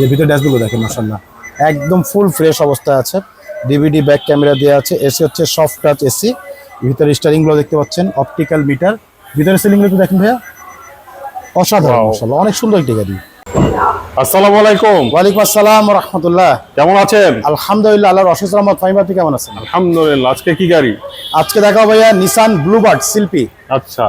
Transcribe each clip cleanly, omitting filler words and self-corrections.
এর ভিতরে ড্যাশবোর্ড দেখেন মাশাআল্লাহ একদম ফুল ফ্রেশ অবস্থায় আছে। ডিভিডি ব্যাক ক্যামেরা দেওয়া আছে। এসি হচ্ছে সফট টাচ এসি। ভিতরে স্টিয়ারিং গুলো দেখতে পাচ্ছেন, অপটিক্যাল মিটার। ভিতরে সিলিং গুলো দেখেন ভাইয়া, অসাধারণ মাশাআল্লাহ, অনেক সুন্দর একটি গাড়ি। আসসালামু আলাইকুম। ওয়ালাইকুম আসসালাম ওয়া রাহমাতুল্লাহ। কেমন আছেন? আলহামদুলিল্লাহ, আল্লাহর অশেষ রহমত। ফাহিম, আপনি কেমন আছেন? আলহামদুলিল্লাহ। আজকে কি গাড়ি? আজকে দেখাবো ভাইয়া নিসান ব্লুবার্ড শিল্পী। আচ্ছা,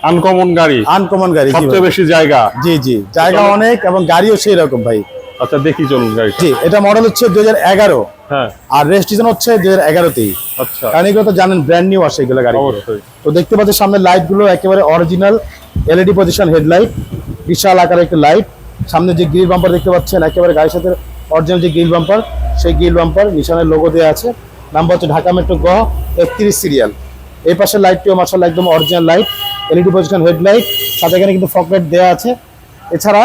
আনকমন গাড়ি, আনকমন গাড়ি, সবচেয়ে বেশি জায়গা। জি জি, জায়গা অনেক এবং গাড়িও সেই রকম ভাই। আচ্ছা, দেখি চলুন গাড়ি। জি, এটা মডেল হচ্ছে 2011। হ্যাঁ, আর রেজিস্ট্রেশন হচ্ছে 2011তেই। আচ্ছা, কারণ এগুলো তো জানেন ব্র্যান্ড নিউ আসে এগুলো গাড়ি। অবশ্যই। তো দেখতে পাচ্ছেন সামনে লাইট গুলো একেবারে অরিজিনাল এলইডি পজিশন হেডলাইট, বিশাল আকারের একটা লাইট। সামনে যে গ্রিল বাম্পার দেখতে পাচ্ছেন একেবারে গাড়ির সাথে অরিজিনাল যে গ্রিল বাম্পার, সেই গ্রিল বাম্পার নিশানের লোগো দেওয়া আছে। নাম্বার হচ্ছে ঢাকা মেট্রো গ 31 সিরিয়াল। এই পাশের লাইটটিও মাশাআল্লাহ একদম original light, LED position headlight, সাথে এখানে কিন্তু ফগ লাইট দেওয়া আছে। এছাড়া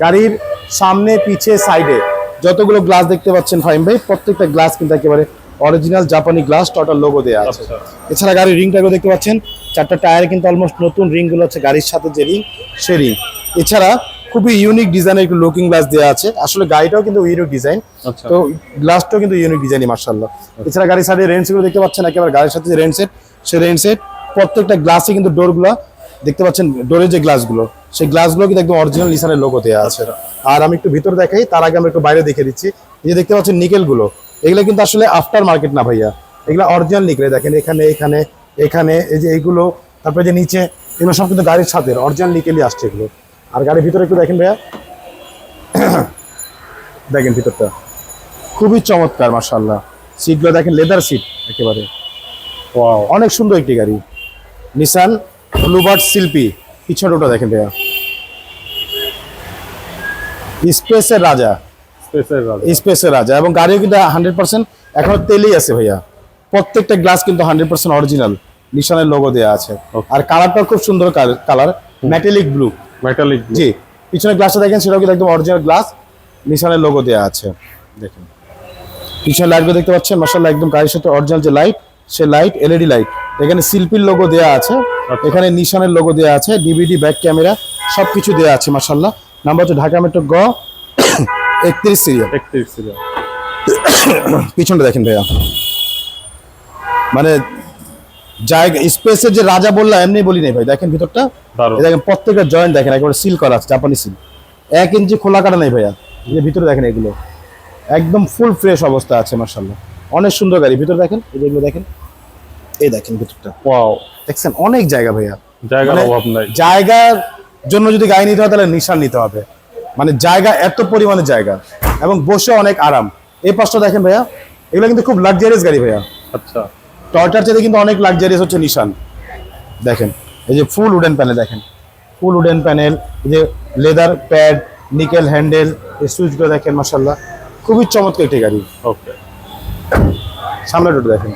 গাড়ির সামনে পিছে সাইডে যতগুলো গ্লাস দেখতে পাচ্ছেন ফাহিম ভাই, প্রত্যেকটা গ্লাস কিন্তু একেবারে অরিজিনাল জাপানি গ্লাস, টোটাল লোগো দেওয়া আছে। এছাড়া গাড়ির রিংটাও দেখতে পাচ্ছেন, চারটা টায়ারে কিন্তু অলমোস্ট নতুন রিংগুলো হচ্ছে গাড়ির সাথে যে রিং, সেই রিং। এছাড়া খুবই ইউনিক ডিজাইনের একটু লুকিং গ্লাস দেওয়া আছে। আসলে গাড়িটাও কিন্তু ইউনিক ডিজাইন, তো গ্লাসটাও কিন্তু ইউনিক ডিজাইনই মাশাআল্লাহ। এছাড়া গাড়ির সাইডে রেন সেটগুলো দেখতে পাচ্ছেন, একেবারে গাড়ির সাথে যে রেন সেট, সেই রেন সেট প্রত্যেকটা গ্লাসে কিন্তু ডোরগুলো দেখতে পাচ্ছেন, ডোরের যে গ্লাসগুলো, সেই গ্লাসগুলো কিন্তু একদম অরিজিনাল নিসানের লোগো দেওয়া আছে। আর আমি একটু ভিতরে দেখাই, তার আগে আমরা একটু বাইরে দেখে দিচ্ছি। এই যে দেখতে পাচ্ছেন নিকেল গুলো, এগুলো কিন্তু আসলে আফটার মার্কেট না ভাইয়া, এগুলো অরিজিনাল নিকেল। দেখেন এখানে এখানে এখানে এই যে এইগুলো, তারপরে যে নিচে, এগুলো সব কিন্তু গাড়ির সাথে অরিজিনাল নিকেলই আসছে এগুলো। আর গাড়ির ভিতরে একটু দেখেন ভাইয়া, দেখেন ভিতরটা খুবই চমৎকার মাশাআল্লাহ। সিটগুলো দেখেন লেদার সিট একেবারে, ওয়াও, অনেক সুন্দর একটি গাড়ি। নিসান ব্লুবার্ড শিল্পী। পিছনে ওটা দেখেন ভাইয়া, স্পেসের রাজা, স্পেসের রাজা। এবং গাড়িও কিন্তু 100% এখনো তেলেই আছে ভাইয়া। প্রত্যেকটা গ্লাস কিন্তু 100% অরিজিনাল নিশানের লোগো দেওয়া আছে। আর কালারটা খুব সুন্দর কালার, মেটালিক ব্লু। মেটালিক, জি। পিছনে গ্লাসটা দেখেন, সেটাও কিন্তু একদম অরিজিনাল গ্লাস, নিশানের লোগো দেওয়া আছে। দেখেন পিছনে লাইটগুলো দেখতে পাচ্ছেন মাশাআল্লাহ, একদম গাড়ির সাথে অরিজিনাল যে লাইট, সে লাইট এলইডি লাইট। এখানে শিল্পীর লোগো দেওয়া আছে, এখানে নিশানের লোগো দেওয়া আছে, ডিভিডি ব্যাক ক্যামেরা সবকিছু দেওয়া আছে মাশাআল্লাহ। নাম্বার হচ্ছে ঢাকা মেট্রো গ 31 সিরিয়াল। পিছনটা দেখেন ভাইয়া, মানে জায়গা স্পেসের যে রাজা বললাম এমনি বলি নাই ভাই। দেখেন ভিতরটা, দেখেন প্রত্যেকটা জয়েন্ট দেখেন একেবারে সিল করা আছে, জাপানি সিল। 1 ইঞ্চি খোলা কাটা নাই ভাইয়া। এই যে ভিতরে দেখেন, এগুলো একদম ফুল ফ্রেশ অবস্থা আছে মাশাআল্লাহ, অনেক সুন্দর গাড়ি। ভিতরে দেখেন, এগুলো দেখেন, এই দেখেন ভিতরটা, ওয়াও, দেখছেন অনেক জায়গা ভাইয়া। জায়গার অভাব নাই। জায়গার জন্য যদি গাড়ি নিতে হয় তাহলে নিশান নিতে হবে, মানে জায়গা এত পরিমাণে জায়গা, এবং বসে অনেক আরাম। এই পাশটা দেখেন ভাইয়া, এগুলো কিন্তু খুব লাক্সারিয়াস গাড়ি ভাইয়া। আচ্ছা, টয়টার চেয়ে কিন্তু অনেক লাক্সারিয়াস হচ্ছে নিশান। দেখেন এই যে ফুল উডেন প্যানেল, দেখেন ফুল উডেন প্যানেল, এই যে লেদার প্যাড, নিকেল হ্যান্ডেল, এই সুইচগুলো দেখেন মাশাআল্লাহ, খুবই চমৎকার একটি গাড়ি। ওকে, সামনে ডোর দেখেন,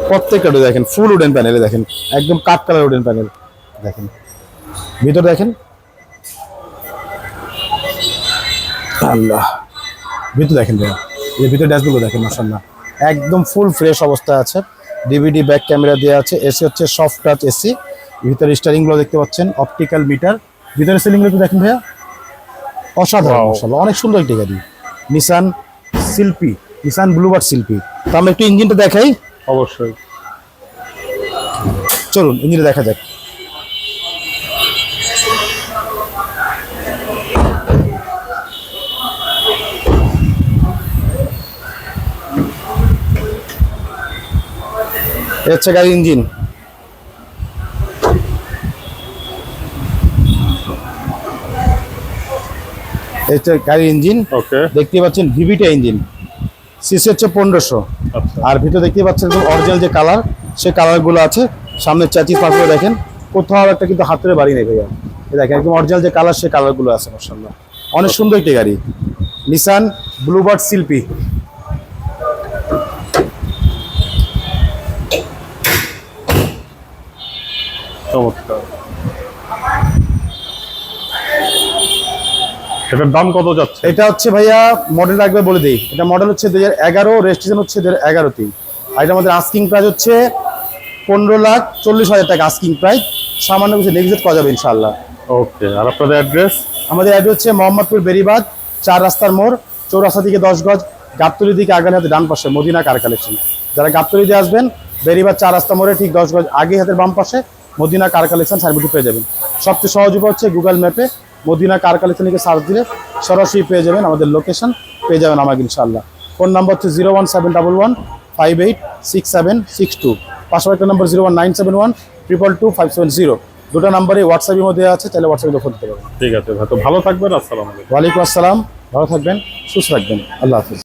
প্রত্যেকটা ডোর দেখেন ফুল উডেন প্যানেলে, দেখেন একদম কাঠ কালার উডেন প্যানেল। দেখেন ভিতর দেখেন, আল্লাহ, ভিতর দেখেন ভাইয়া, এই ভিতর ড্যাশবোর্ডগুলো দেখেন মাশাআল্লাহ একদম ফুল ফ্রেশ অবস্থায় আছে। ডিভিডি ব্যাক ক্যামেরা দেওয়া আছে। এসি হচ্ছে সফট টাচ এসি। ভিতরে স্টিয়ারিং গুলো দেখতে পাচ্ছেন, অপটিক্যাল মিটার। ভিতরে সিলিং গুলো দেখেন ভাইয়া, অসাধারণ মাশাআল্লাহ, অনেক সুন্দর একটি গাড়ি। নিসান শিল্পী, নিসান ব্লুবার্ড শিল্পী। তো আমরা একটু ইঞ্জিনটা দেখাই। অবশ্যই, চলুন ইঞ্জিনটা দেখা যাক। হচ্ছে গাড়ির ইঞ্জিন। এটা গাড়ির ইঞ্জিন, ওকে, দেখতে পাচ্ছেন ভিভিটা ইঞ্জিন, সিসি হচ্ছে 1500। আর ভিতরে দেখতে পাচ্ছেন অরিজিনাল যে কালার, সেই কালারগুলো আছে। সামনে চ্যাচিস পাশে দেখেন, কোথাও একটা কিন্তু হাতের বাড়ি নেই ভাইয়া। দেখেন একদম অরিজিনাল যে কালার, সেই কালারগুলো আছে মাশাআল্লাহ, অনেক সুন্দর একটি গাড়ি। নিসান ব্লুবার্ড শিল্পী। চমৎকার। এটার দাম কত যাচ্ছে? এটা হচ্ছে ভাইয়া মডেল একবার বলে দিই, এটা মডেল হচ্ছে 2011, রেজিস্ট্রেশন হচ্ছে 2011তেই। আর এটা আমাদের আস্কিং প্রাইস হচ্ছে 15,40,000 টাকা আস্কিং প্রাইস। সামান্য কিছু নেগোশিয়েট করা যাবে ইনশাআল্লাহ। ওকে, আর আপনাদের অ্যাড্রেস? আমাদের অ্যাড্রেস হচ্ছে মোহাম্মদপুর বেরিবাদ চার রাস্তার মোড়, চৌরাস্তা থেকে 10 গজ, গাবতলী দিকে আগালে হাতে ডান পাশে মদিনা কার কালেকশন। যারা গাবতলী দিয়ে আসবেন বেরিবার চার রাস্তা মোড়ে ঠিক 10 গজ আগে হাতের বাম পাশে মদিনা কার কালেকশন সাইনবোর্ডটি পেয়ে যাবেন। সবচেয়ে সহজ উপায় হচ্ছে গুগল ম্যাপে মদিনা কার কালেকশন লিখে সার্চ দিলে সরাসরি পেয়ে যাবেন, আমাদের লোকেশন পেয়ে যাবেন আমাকে ইনশাআল্লাহ। ফোন নাম্বার হচ্ছে 01711586762, পাশাপাশি একটা নাম্বার 01971222570। দুটো নাম্বারে হোয়াটসঅ্যাপের মধ্যে আছে, তাহলে হোয়াটসঅ্যাপে ফোন দিতে পারবেন। ঠিক আছে ভাই, তো ভালো থাকবেন। আসসালামু আলাইকুম। ওয়ালাইকুম আসসালাম, ভালো থাকবেন, সুস্থ থাকবেন, আল্লাহ হাফিজ।